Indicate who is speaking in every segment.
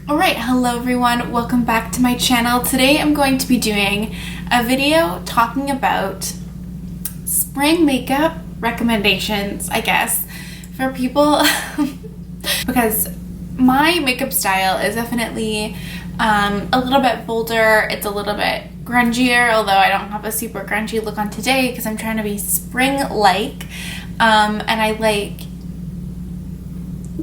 Speaker 1: Alright, hello everyone, welcome back to my channel. Today I'm going to be doing a video talking about spring makeup recommendations, I guess, for people because my makeup style is definitely a little bit bolder, it's a little bit grungier, although I don't have a super grungy look on today because I'm trying to be spring-like, and I like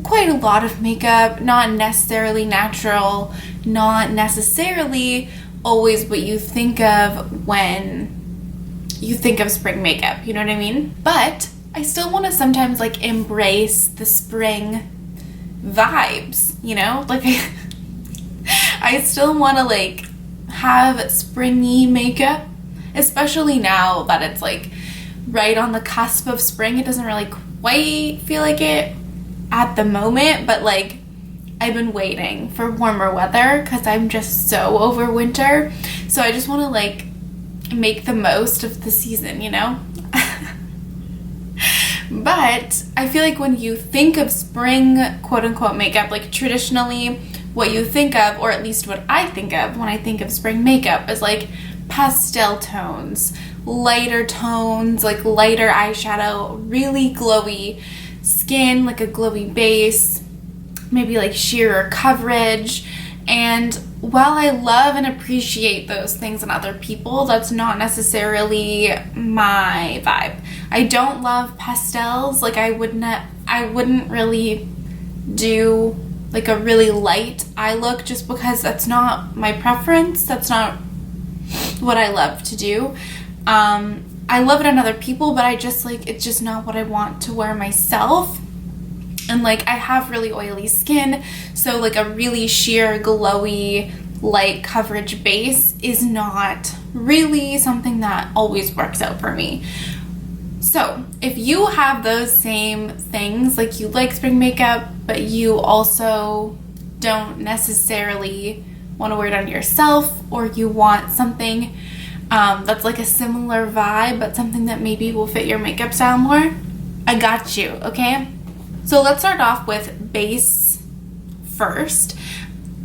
Speaker 1: quite a lot of makeup, not necessarily natural, not necessarily always what you think of when you think of spring makeup, you know what I mean? But I still want to sometimes like embrace the spring vibes, you know? Like I still want to like have springy makeup, especially now that it's like right on the cusp of spring. It doesn't really quite feel like it at the moment, but like I've been waiting for warmer weather because I'm just so over winter, so I just want to like make the most of the season, you know? But I feel like when you think of spring quote-unquote makeup, like traditionally what you think of, or at least what I think of when I think of spring makeup, is like pastel tones, lighter tones, like lighter eyeshadow, really glowy skin, like a glowy base, maybe like sheer coverage. And while I love and appreciate those things in other people, that's not necessarily my vibe. I don't love pastels. Like I wouldn't really do like a really light eye look just because that's not my preference. That's not what I love to do. I love it on other people, but I just like, it's just not what I want to wear myself. And like I have really oily skin, so like a really sheer glowy light coverage base is not really something that always works out for me. So if you have those same things, like you like spring makeup but you also don't necessarily want to wear it on yourself, or you want something that's like a similar vibe but something that maybe will fit your makeup style more, I got you, okay? So let's start off with base first.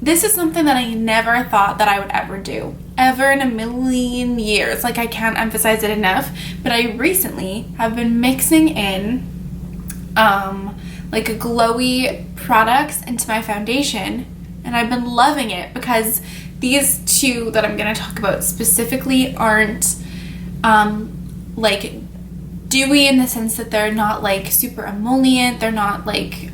Speaker 1: This is something that I never thought that I would ever do, ever in a million years. Like I can't emphasize it enough, but I recently have been mixing in like a glowy products into my foundation, and I've been loving it because these two that I'm going to talk about specifically aren't like dewy in the sense that they're not like super emollient. They're not like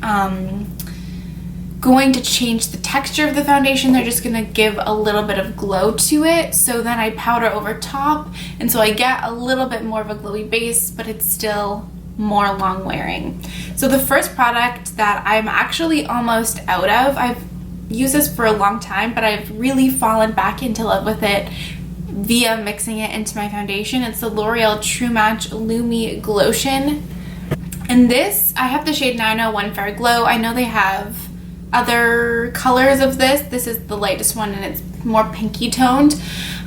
Speaker 1: going to change the texture of the foundation. They're just going to give a little bit of glow to it. So then I powder over top, and so I get a little bit more of a glowy base, but it's still more long wearing. So the first product that I'm actually almost out of, I've used this for a long time, but I've really fallen back into love with it via mixing it into my foundation. It's the L'Oreal True Match Lumi Glotion. And this, I have the shade 901 Fair Glow. I know they have other colors of this. This is the lightest one and it's more pinky toned.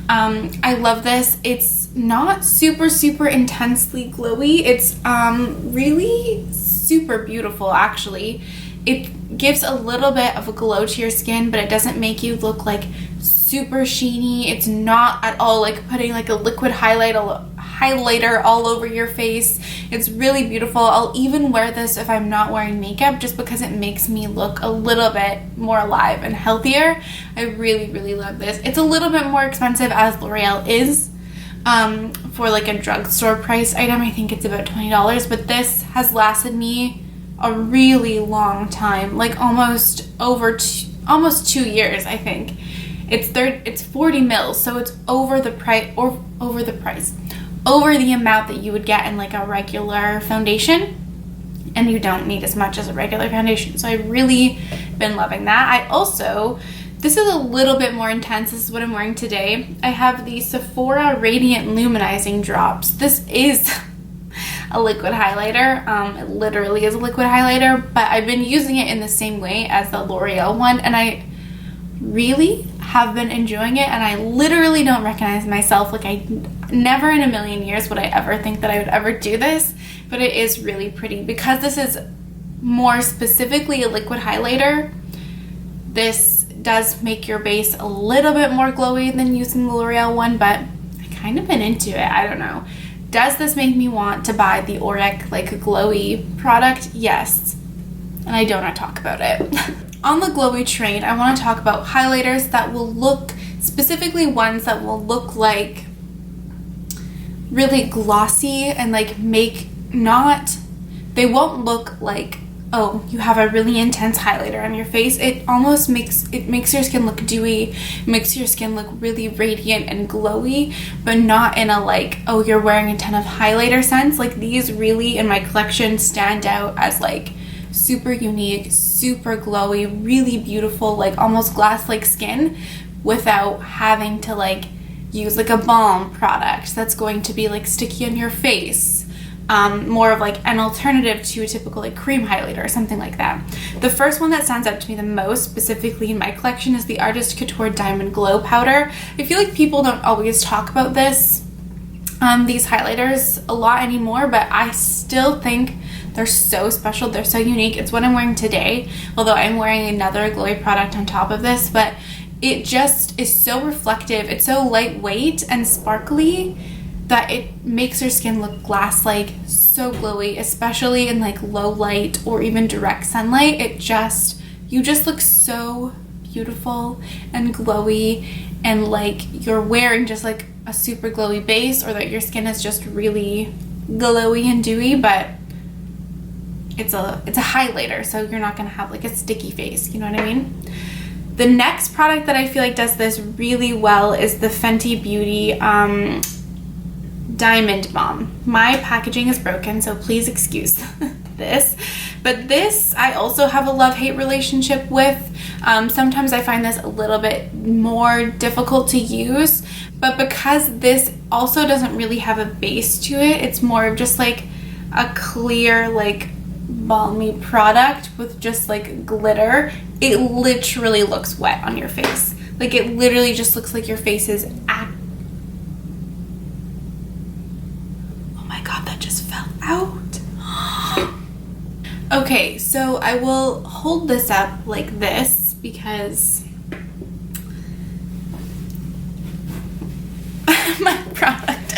Speaker 1: I love this. It's not super intensely glowy. It's really super beautiful actually. It gives a little bit of a glow to your skin, but it doesn't make you look like super sheeny. It's not at all like putting like a liquid highlighter all over your face. It's really beautiful. I'll even wear this if I'm not wearing makeup just because it makes me look a little bit more alive and healthier. I really love this. It's a little bit more expensive, as L'Oreal is. For like a drugstore price item, I think it's about $20, but this has lasted me a really long time, like almost 2 years, I think. It's 40 mils, so it's over the amount that you would get in like a regular foundation, and you don't need as much as a regular foundation. So I've really been loving that. This is a little bit more intense. This is what I'm wearing today. I have the Sephora Radiant Luminizing Drops. This is a liquid highlighter. It literally is a liquid highlighter, but I've been using it in the same way as the L'Oreal one, and I really have been enjoying it, and I literally don't recognize myself. Like I never in a million years would I ever think that I would ever do this, but it is really pretty. Because this is more specifically a liquid highlighter, this does make your base a little bit more glowy than using the L'Oreal one, but I kind of been into it. I don't know. Does this make me want to buy the Auric like glowy product? Yes. And I don't want to talk about it. On the glowy train, I want to talk about highlighters that will look, specifically ones that will look like really glossy and like they won't look like, oh, you have a really intense highlighter on your face. It almost makes your skin look dewy, makes your skin look really radiant and glowy, but not in a like, oh, you're wearing a ton of highlighter sense. Like these really in my collection stand out as like super unique, super glowy, really beautiful, like almost glass-like skin without having to like use like a balm product that's going to be like sticky on your face. More of like an alternative to a typical like cream highlighter or something like that. The first one that stands out to me the most, specifically in my collection, is the Artist Couture Diamond Glow Powder. I feel like people don't always talk about these highlighters a lot anymore, but I still think they're so special. They're so unique. It's what I'm wearing today, although I'm wearing another glowy product on top of this, but it just is so reflective. It's so lightweight and sparkly that it makes your skin look glass-like, so glowy, especially in like low light or even direct sunlight. You just look so beautiful and glowy, and like you're wearing just like a super glowy base, or that your skin is just really glowy and dewy, but it's a highlighter, so you're not gonna have like a sticky face, you know what I mean? The next product that I feel like does this really well is the Fenty Beauty Diamond Balm. My packaging is broken, so please excuse this. But this I also have a love-hate relationship with. Sometimes I find this a little bit more difficult to use, but because this also doesn't really have a base to it, it's more of just like a clear, like balmy product with just like glitter. It literally looks wet on your face. Like it literally just looks like your face is God, that just fell out. Okay, so I will hold this up like this because my product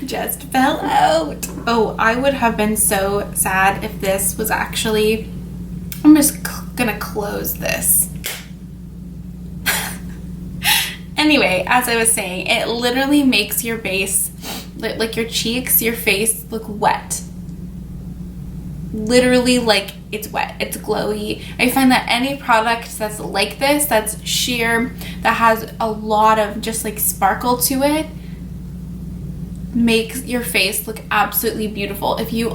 Speaker 1: just fell out. Oh, I would have been so sad if this was actually, I'm just gonna close this. Anyway, as I was saying, it literally makes your base, like your cheeks, your face look wet. Literally like it's wet, it's glowy. I find that any product that's like this, that's sheer, that has a lot of just like sparkle to it, makes your face look absolutely beautiful. If you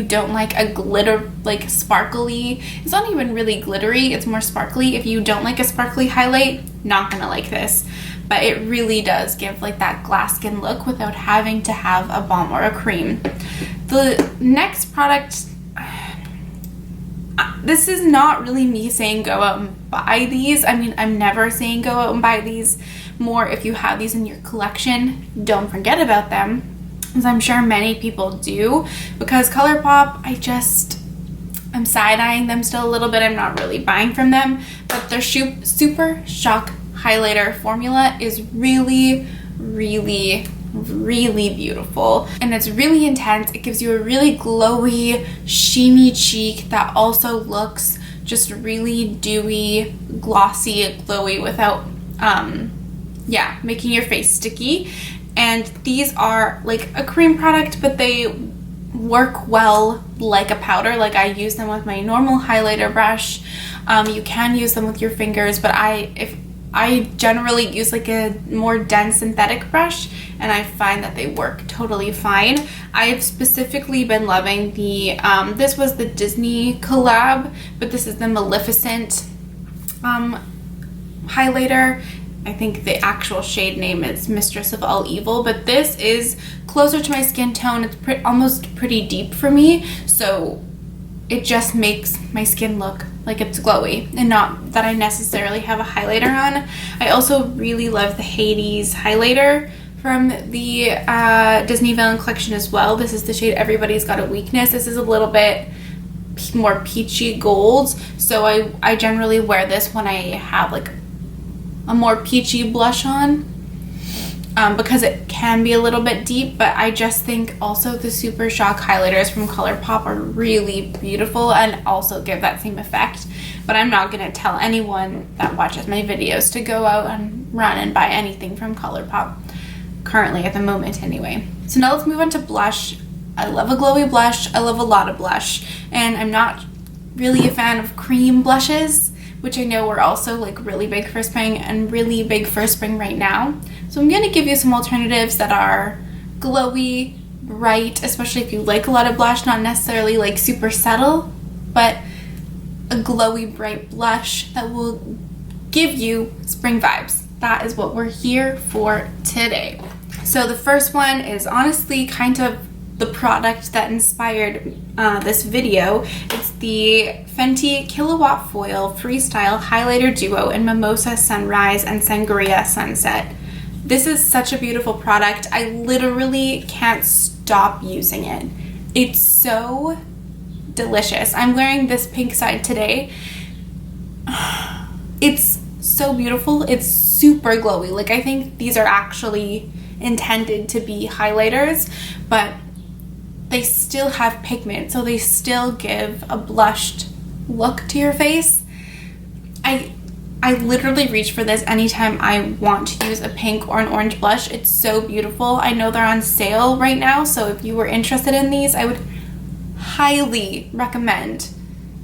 Speaker 1: don't like a glitter, like sparkly, it's not even really glittery, it's more sparkly. If you don't like a sparkly highlight, not gonna like this. But it really does give like that glass skin look without having to have a balm or a cream. The next product, this is not really me saying go out and buy these. I mean, I'm never saying go out and buy these. More if you have these in your collection, don't forget about them, as I'm sure many people do, because Colourpop, I'm side-eyeing them still a little bit. I'm not really buying from them, but their Super Shock highlighter formula is really, really, really beautiful, and it's really intense. It gives you a really glowy, sheeny cheek that also looks just really dewy, glossy, glowy without making your face sticky. And these are like a cream product, but they work well like a powder. Like I use them with my normal highlighter brush. You can use them with your fingers, but I generally use like a more dense synthetic brush, and I find that they work totally fine. I've specifically been loving the, this was the Disney collab, but this is the Maleficent highlighter. I think the actual shade name is Mistress of All Evil, but this is closer to my skin tone. It's almost pretty deep for me, so it just makes my skin look like it's glowy, and not that I necessarily have a highlighter on. I also really love the Hades highlighter from the Disney Villain collection as well. This is the shade Everybody's Got a Weakness. This is a little bit more peachy golds. So I generally wear this when I have like a more peachy blush on, because it can be a little bit deep. But I just think also the Super Shock highlighters from Colourpop are really beautiful and also give that same effect. But I'm not going to tell anyone that watches my videos to go out and run and buy anything from Colourpop, currently at the moment anyway. So now let's move on to blush. I love a glowy blush. I love a lot of blush, and I'm not really a fan of cream blushes, which I know are also like really big for spring and really big for spring right now. So I'm going to give you some alternatives that are glowy, bright, especially if you like a lot of blush, not necessarily like super subtle, but a glowy, bright blush that will give you spring vibes. That is what we're here for today. So the first one is honestly kind of the product that inspired this video. It's the Fenty Killawatt Foil Freestyle Highlighter Duo in Mimosa Sunrise and Sangria Sunset. This is such a beautiful product. I literally can't stop using it. It's so delicious. I'm wearing this pink side today. It's so beautiful. It's super glowy. Like, I think these are actually intended to be highlighters, but they still have pigment, so they still give a blushed look to your face. I literally reach for this anytime I want to use a pink or an orange blush. It's so beautiful. I know they're on sale right now, so if you were interested in these, I would highly recommend.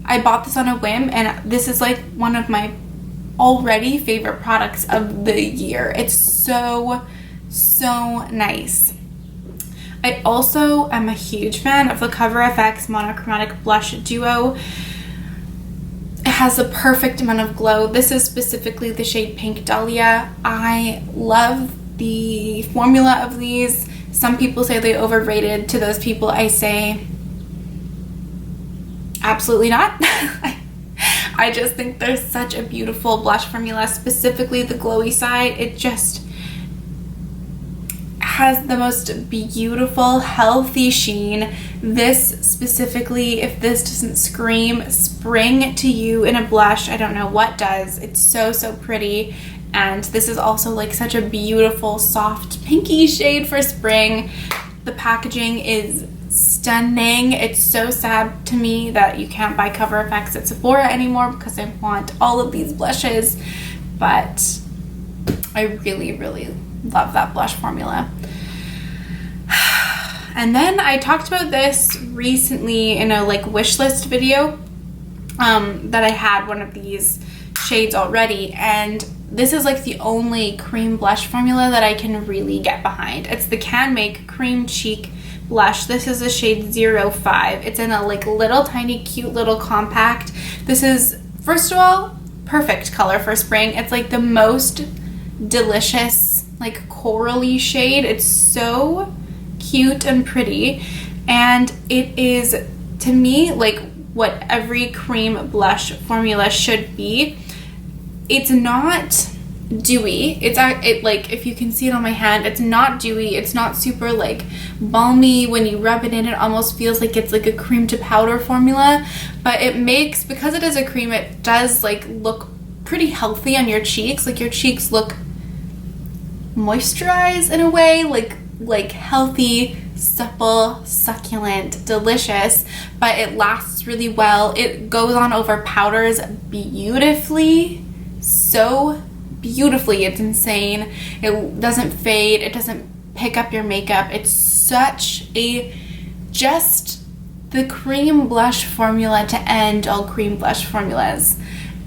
Speaker 1: I bought this on a whim, and this is like one of my already favorite products of the year. It's so nice. I also am a huge fan of the Cover FX Monochromatic Blush Duo. It has a perfect amount of glow. This is specifically the shade Pink Dahlia. I love the formula of these. Some people say they overrated. To those people, I say absolutely not. I just think they're such a beautiful blush formula, specifically the glowy side. It just has the most beautiful, healthy sheen. This specifically, if this doesn't scream spring to you in a blush, I don't know what does. It's so pretty. And this is also like such a beautiful, soft, pinky shade for spring. The packaging is stunning. It's so sad to me that you can't buy Cover FX at Sephora anymore because I want all of these blushes, but I really love that blush formula. And then I talked about this recently in a like wish list video, that I had one of these shades already, and this is like the only cream blush formula that I can really get behind. It's the Canmake Cream Cheek Blush. This is the shade 05. It's in a like little tiny cute little compact. This is, first of all, perfect color for spring. It's like the most delicious like corally shade. It's so cute and pretty, and it is, to me, like what every cream blush formula should be. It's not dewy. It like, if you can see it on my hand, it's not dewy. It's not super like balmy. When you rub it in, it almost feels like it's like a cream to powder formula, but it makes, because it is a cream, it does like look pretty healthy on your cheeks. Like your cheeks look moisturized in a way, like healthy, supple, succulent, delicious, but it lasts really well. It goes on over powders beautifully, so beautifully. It's insane. It doesn't fade. It doesn't pick up your makeup. It's such a, just the cream blush formula to end all cream blush formulas.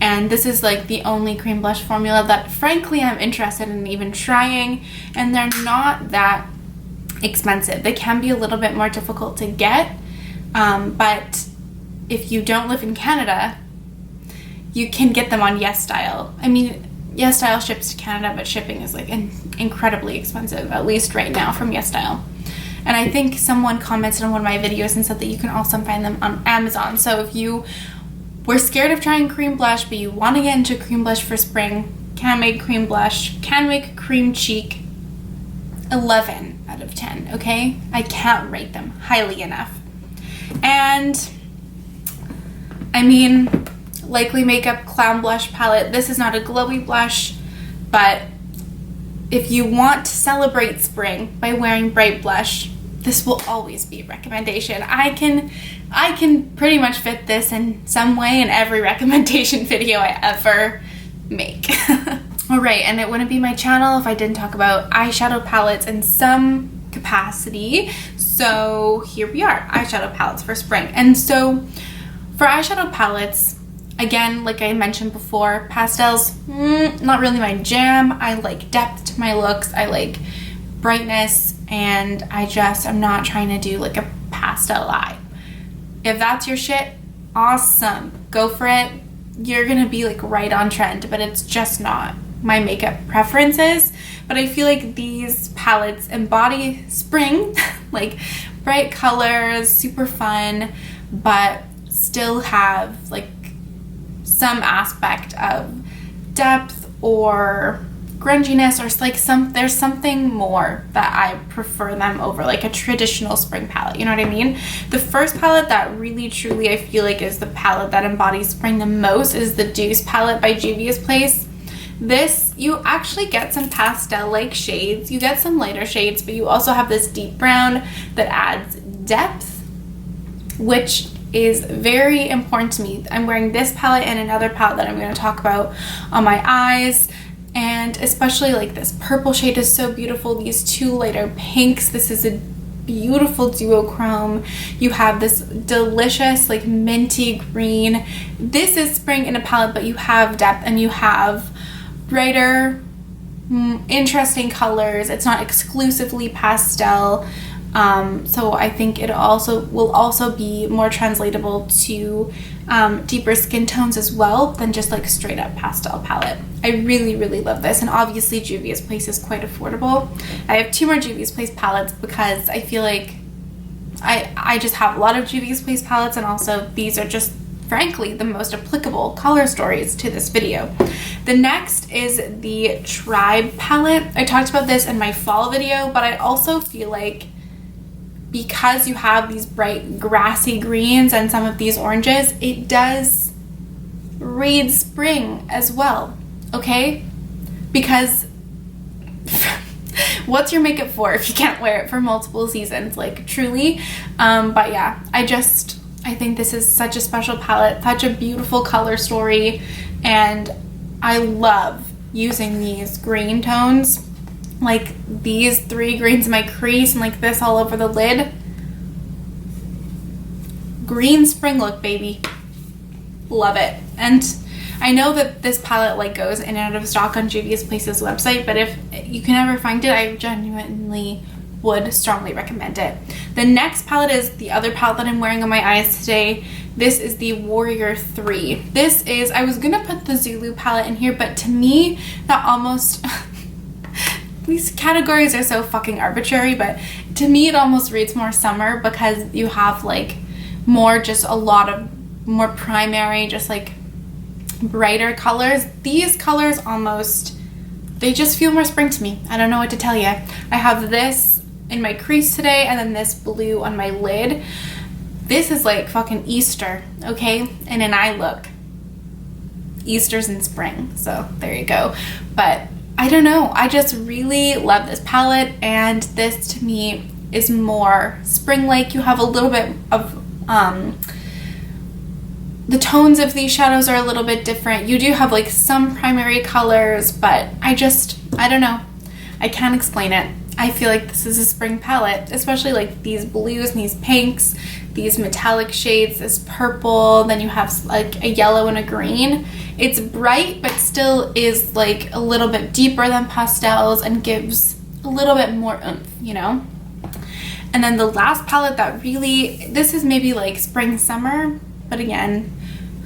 Speaker 1: And this is like the only cream blush formula that frankly I'm interested in even trying, and they're not that expensive. They can be a little bit more difficult to get, but if you don't live in Canada, you can get them on YesStyle. I mean, YesStyle ships to Canada, but shipping is like incredibly expensive, at least right now from YesStyle. And I think someone commented on one of my videos and said that you can also find them on Amazon. So if you were scared of trying cream blush, but you want to get into cream blush for spring, Canmake cream blush, Canmake cream cheek, 11 out of 10, okay? I can't rate them highly enough. And I mean, Likely Makeup Clown Blush palette. This is not a glowy blush, but if you want to celebrate spring by wearing bright blush, this will always be a recommendation. I can pretty much fit this in some way in every recommendation video I ever make. Alright, and it wouldn't be my channel if I didn't talk about eyeshadow palettes in some capacity. So here we are, eyeshadow palettes for spring. And so for eyeshadow palettes, again, like I mentioned before, pastels, not really my jam. I like depth to my looks. I like brightness, and I'm not trying to do like a pastel eye. If that's your shit, awesome. Go for it. You're gonna be like right on trend, but it's just not my makeup preferences. But I feel like these palettes embody spring, like bright colors, super fun, but still have like some aspect of depth or grunginess, or like there's something more that I prefer them over like a traditional spring palette, you know what I mean? The first palette that really truly I feel like is the palette that embodies spring the most is the Douce palette by Juvia's Place. This, you actually get some pastel like shades, you get some lighter shades, but you also have this deep brown that adds depth, which is very important to me. I'm wearing this palette and another palette that I'm going to talk about on my eyes, and especially like this purple shade is so beautiful. These two lighter pinks, this is a beautiful duochrome. You have this delicious like minty green. This is spring in a palette, but you have depth and you have brighter, interesting colors. It's not exclusively pastel. So I think it will also be more translatable to deeper skin tones as well than just like straight up pastel palette. I really, really love this, and obviously Juvia's Place is quite affordable. I have two more Juvia's Place palettes because I feel like I just have a lot of Juvia's Place palettes, and also these are just frankly the most applicable color stories to this video. The next is the Tribe palette. I talked about this in my fall video, but I also feel like because you have these bright grassy greens and some of these oranges, it does read spring as well, okay? Because what's your makeup for if you can't wear it for multiple seasons, like truly? But yeah, I think this is such a special palette, such a beautiful color story, and I love using these green tones, like these three greens in my crease and like this all over the lid. Green spring look, baby. Love it. And I know that this palette like goes in and out of stock on Juvia's Place's website, but if you can ever find it, I genuinely would strongly recommend it. The next palette is the other palette that I'm wearing on my eyes today. This is the Warrior 3. This is, I was gonna put the Zulu palette in here, but to me, that almost, these categories are so fucking arbitrary, but to me it almost reads more summer because you have like more, just a lot of more primary, just like brighter colors. These colors almost, they just feel more spring to me. I don't know what to tell you. I have this in my crease today and then this blue on my lid. This is like fucking Easter, okay? And an eye look. Easter's in spring, so there you go. But I don't know, I just really love this palette, and this to me is more spring-like. You have a little bit of the tones of these shadows are a little bit different. You do have like some primary colors, but I don't know. I can't explain it. I feel like this is a spring palette, especially like these blues and these pinks, these metallic shades, this purple, then you have like a yellow and a green. It's bright, but still is like a little bit deeper than pastels and gives a little bit more oomph, you know? And then the last palette that really, this is maybe like spring, summer, but again,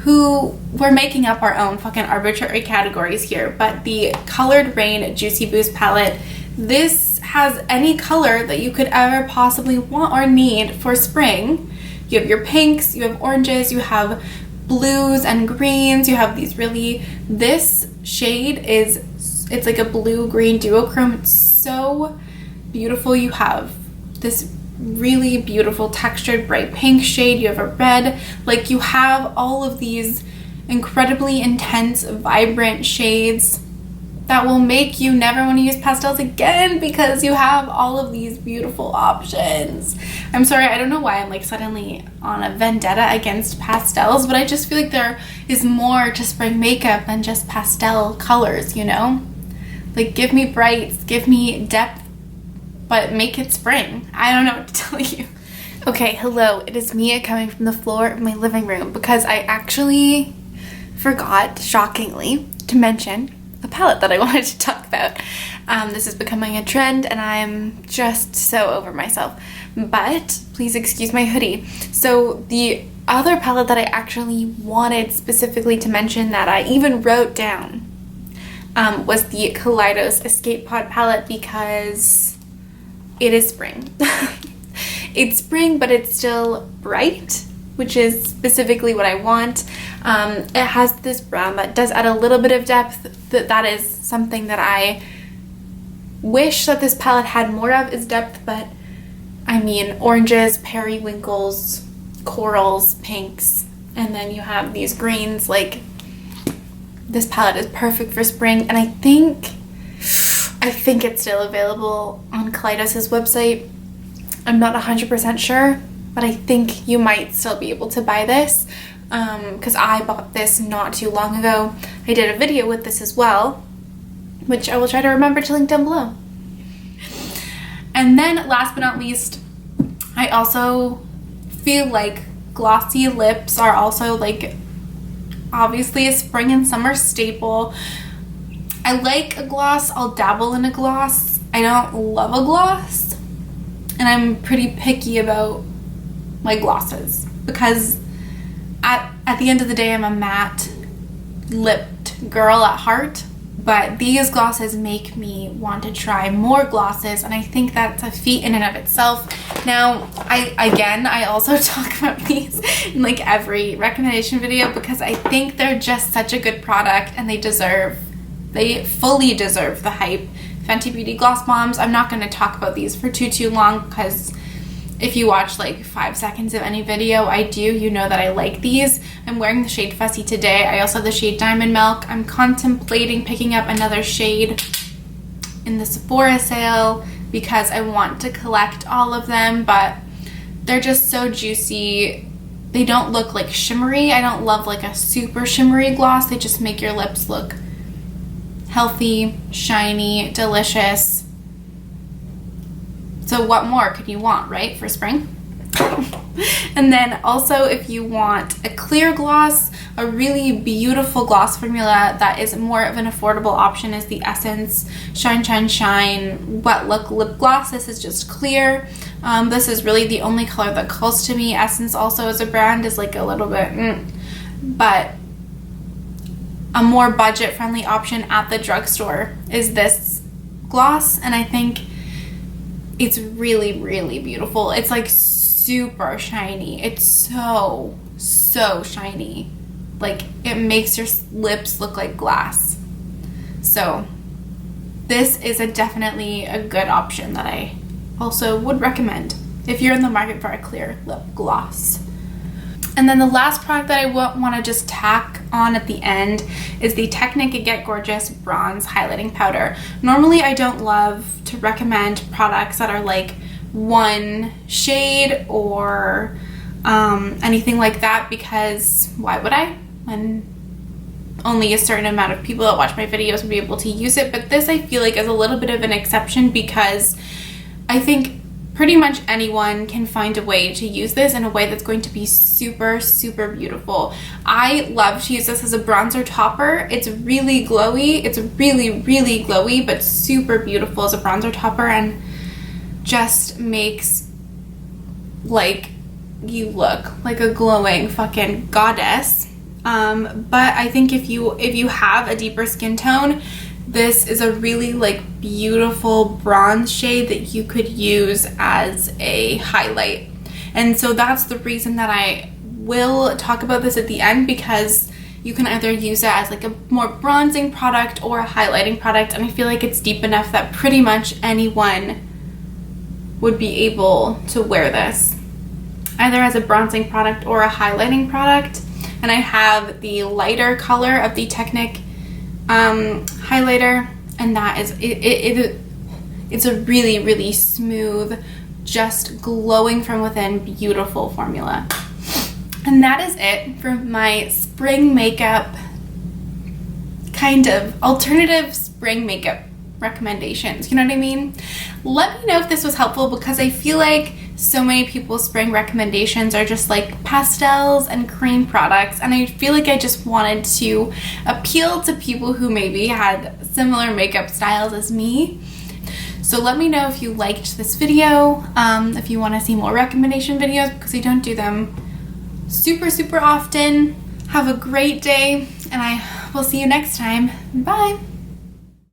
Speaker 1: we're making up our own fucking arbitrary categories here, but the Colored Raine Juicy Boost palette, this has any color that you could ever possibly want or need for spring. You have your pinks, you have oranges, you have blues and greens, you have these really, this shade it's like a blue-green duochrome. It's so beautiful. You have this really beautiful textured bright pink shade. You have a red. Like, you have all of these incredibly intense, vibrant shades that will make you never want to use pastels again because you have all of these beautiful options. I'm sorry, I don't know why I'm like suddenly on a vendetta against pastels, but I just feel like there is more to spring makeup than just pastel colors, you know? Like, give me brights, give me depth, but make it spring. I don't know what to tell you. Okay, hello, it is Mia coming from the floor of my living room because I actually forgot, shockingly, to mention a palette that I wanted to talk about. This is becoming a trend and I'm just so over myself. But please excuse my hoodie. So the other palette that I actually wanted specifically to mention that I even wrote down was the Kaleidos Escape Pod palette because it is spring. It's spring, but it's still bright, which is specifically what I want. It has this brown that does add a little bit of depth. That is something that I wish that this palette had more of, is depth, but I mean oranges, periwinkles, corals, pinks, and then you have these greens. Like, this palette is perfect for spring, and I think it's still available on Kaleidos' website. I'm not 100% sure, but I think you might still be able to buy this because I bought this not too long ago. I did a video with this as well, which I will try to remember to link down below. And then last but not least, I also feel like glossy lips are also like obviously a spring and summer staple. I like a gloss. I'll dabble in a gloss. I don't love a gloss, and I'm pretty picky about my glosses because at the end of the day, I'm a matte lipped girl at heart, but these glosses make me want to try more glosses, and I think that's a feat in and of itself. Now, I also talk about these in like every recommendation video because I think they're just such a good product and they fully deserve the hype. Fenty Beauty Gloss Bombs. I'm not going to talk about these for too long because if you watch like 5 seconds of any video you know that I like these. I'm wearing the shade Fussy today. I also have the shade Diamond Milk. I'm contemplating picking up another shade in the Sephora sale because I want to collect all of them, but they're just so juicy. They don't look like shimmery. I don't love like a super shimmery gloss. They just make your lips look healthy, shiny, delicious. So what more could you want, right, for spring? And then also, if you want a clear gloss, a really beautiful gloss formula that is more of an affordable option is the Essence Shine Shine Shine Wet Look Lip Gloss. This is just clear. This is really the only color that calls to me. Essence also as a brand is like a little bit, but a more budget-friendly option at the drugstore is this gloss, and I think it's really, really beautiful. It's like super shiny. It's so shiny. Like, it makes your lips look like glass. So this is definitely a good option that I also would recommend if you're in the market for a clear lip gloss. And then the last product that I want to just tack on at the end is the Technic Get Gorgeous Bronze Highlighting Powder. Normally I don't love to recommend products that are like one shade or anything like that because why would I? When only a certain amount of people that watch my videos would be able to use it. But this I feel like is a little bit of an exception because I think pretty much anyone can find a way to use this in a way that's going to be super beautiful. I love to use this as a bronzer topper. It's really glowy. It's really glowy, but super beautiful as a bronzer topper and just makes like you look like a glowing fucking goddess. But I think if you have a deeper skin tone, this is a really like beautiful bronze shade that you could use as a highlight. And so that's the reason that I will talk about this at the end, because you can either use it as like a more bronzing product or a highlighting product, and I feel like it's deep enough that pretty much anyone would be able to wear this, either as a bronzing product or a highlighting product. And I have the lighter color of the Technic highlighter, and that is it's a really, really smooth, just glowing from within, beautiful formula. And that is it for my spring makeup, kind of alternative spring makeup recommendations. You know what I mean? Let me know if this was helpful, because I feel like so many people's spring recommendations are just like pastels and cream products, and I feel like I just wanted to appeal to people who maybe had similar makeup styles as me. So let me know if you liked this video, if you want to see more recommendation videos, because I don't do them super often. Have a great day, and I will see you next time. Bye!